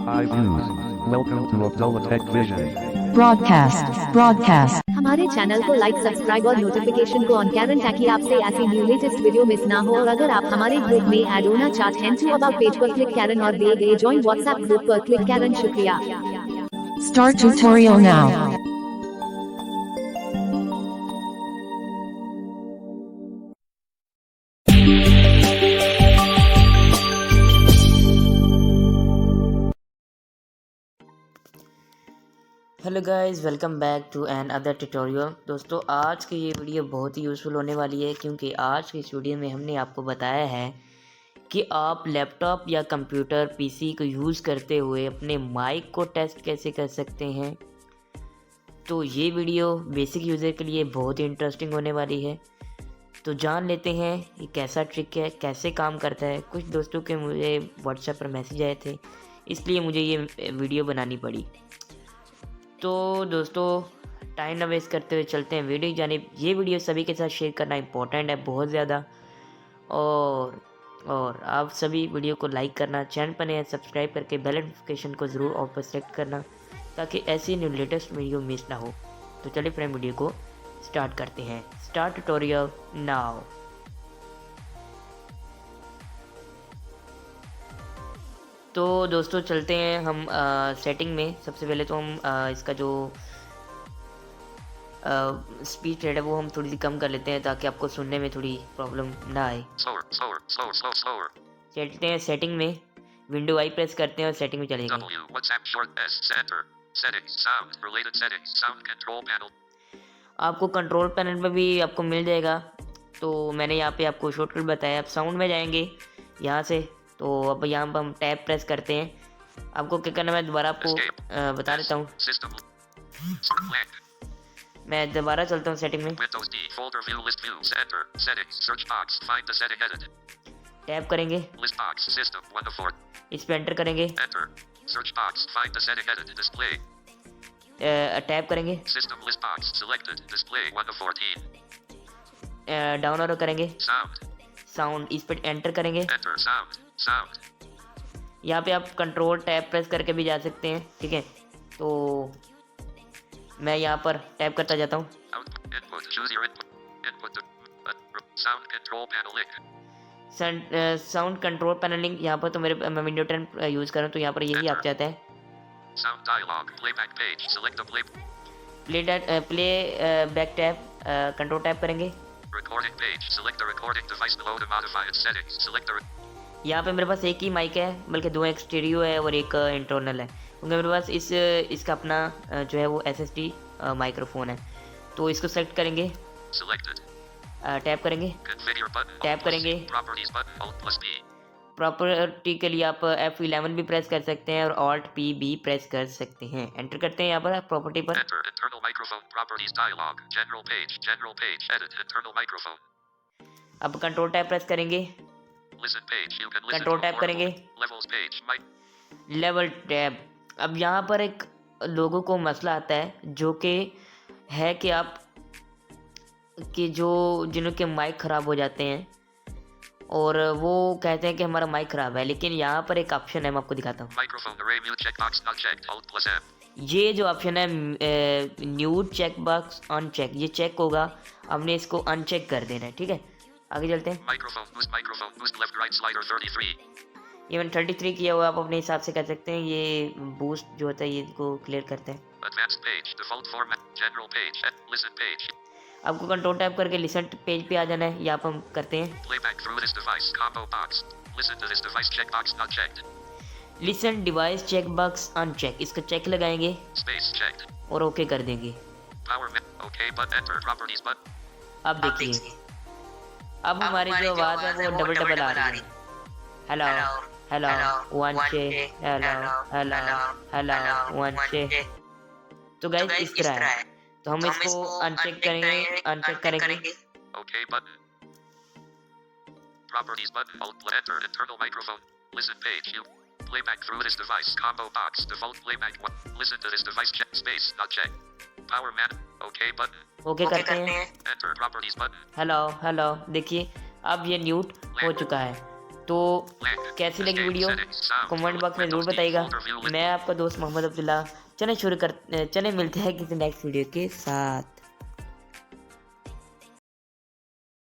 Hi views. Welcome to Abdullah Tech Vision. broadcast हमारे channel को like subscribe और notification को ऑन करें ताकि आपसे ऐसी न्यू लेटेस्ट वीडियो मिस ना हो। और अगर आप हमारे ग्रुप में ऐड होना चाहते हैं तो अबाउट पेज पर क्लिक करें और दिए गए ज्वाइन व्हाट्सएप ग्रुप पर क्लिक करें। शुक्रिया। start tutorial now hello guys, welcome back to another tutorial. दोस्तों, आज की ये वीडियो बहुत ही यूज़फुल होने वाली है क्योंकि आज की इस वीडियो में हमने आपको बताया है कि आप लैपटॉप या कंप्यूटर पीसी को यूज़ करते हुए अपने माइक को टेस्ट कैसे कर सकते हैं। तो ये वीडियो बेसिक यूज़र के लिए बहुत ही इंटरेस्टिंग होने वाली है। तो जान लेते हैं ये कैसा ट्रिक है, कैसे काम करता है। कुछ दोस्तों के मुझे व्हाट्सएप पर मैसेज आए थे, इसलिए मुझे ये वीडियो बनानी पड़ी। तो दोस्तों, टाइम ना वेस्ट करते हुए चलते हैं वीडियो की जानिब। ये वीडियो सभी के साथ शेयर करना इम्पोर्टेंट है बहुत ज़्यादा। और आप सभी वीडियो को लाइक करना, चैनल पर नए सब्सक्राइब करके बेल नोटिफिकेशन को ज़रूर ऑल पर सेलेक्ट करना ताकि ऐसी न्यू लेटेस्ट वीडियो मिस ना हो। तो चलिए फ्रेंड, वीडियो को स्टार्ट करते हैं। Start tutorial now. तो दोस्तों, चलते हैं हम सेटिंग में। सबसे पहले तो हम इसका जो स्पीच रेट है वो हम थोड़ी सी कम कर लेते हैं ताकि आपको सुनने में थोड़ी प्रॉब्लम ना आए। चलते हैं सेटिंग में, विंडो आई प्रेस करते हैं और सेटिंग में चले आपको कंट्रोल पैनल पर भी आपको मिल जाएगा। तो मैंने यहाँ पे आपको शॉर्टकट बताया। आप साउंड में जाएंगे यहाँ से, तो अब यहाँ पर हम टैब प्रेस करते हैं। आपको क्या करना है मैं दोबारा आपको बता देता हूँ। मैं दोबारा चलता हूँ सेटिंग में, टैब करेंगे, इस पे एंटर करेंगे, टैब करेंगे, डाउन एरो करेंगे, साउंड, इस पे एंटर करेंगे। यहाँ पे आप कंट्रोल टैब प्रेस करके भी जा सकते हैं, ठीक है। तो मैं यहाँ पर टैप करता जाता हूँ। साउंड कंट्रोल पैनलिंग, यहाँ पर तो मैं विंडो 10 यूज़ कर रहा हूँ, तो यहाँ पर यही आप चाहते हैं। Play back tab, control tap करेंगे। यहाँ पे मेरे पास एक ही माइक है, बल्कि दो, एक स्टीरियो है और एक इंटरनल है, क्योंकि मेरे पास इसका अपना जो है वो SSD माइक्रोफोन है। तो इसको सेलेक्ट करेंगे, टैप करेंगे, टैप करेंगे। प्रॉपर्टी के लिए आप F11 भी प्रेस कर सकते हैं और Alt P भी प्रेस कर सकते हैं। एंटर करते हैं यहाँ पर प्रॉपर्टी पर। अब कंट्रोल टैप प्रेस करेंगे, कंट्रोल टैप करेंगे, लेवल टैब। अब यहाँ पर एक लोगों को मसला आता है जो कि है कि आप जिनों के माइक ख़राब हो जाते हैं और वो कहते हैं कि हमारा माइक ख़राब है, लेकिन यहाँ पर एक ऑप्शन है, मैं आपको दिखाता हूँ। ये जो ऑप्शन है म्यूट चेक बॉक्स अनचेक, ये चेक होगा, हमने इसको अनचेक कर देना है, ठीक है। आगे चलते हैं। ये मैंने 33 किया हुआ, आप अपने हिसाब से कर सकते हैं। ये बूस्ट जो होता है ये को क्लियर करते हैं। आपको कंट्रोल टैप करके लिसन पेज पे आ जाना है, यहाँ पर हम करते हैं listen device check box uncheck, इसका चेक लगाएंगे और ओके कर देंगे। अब देखिए, अब हमारी जो आवाज़ है वो डबल आ रही है। Hello hello 1 6, hello hello hello 1 6। तो गाइस इस तरह है। तो हम इसको अनचेक करेंगे, अनचेक करेंगे। Properties button, Alt enter internal microphone, listen page, playback through this device, combo box, default playback 1, listen to this device, check space, not check, power man, okay button, okay करते हैं, enter properties button, hello hello. देखिए अब ये mute हो चुका है। तो कैसी लगी वीडियो कमेंट बॉक्स में ज़रूर बताइएगा। मैं आपका दोस्त मोहम्मद अब्दुल्ला, चलें मिलते हैं किसी नेक्स्ट वीडियो के साथ।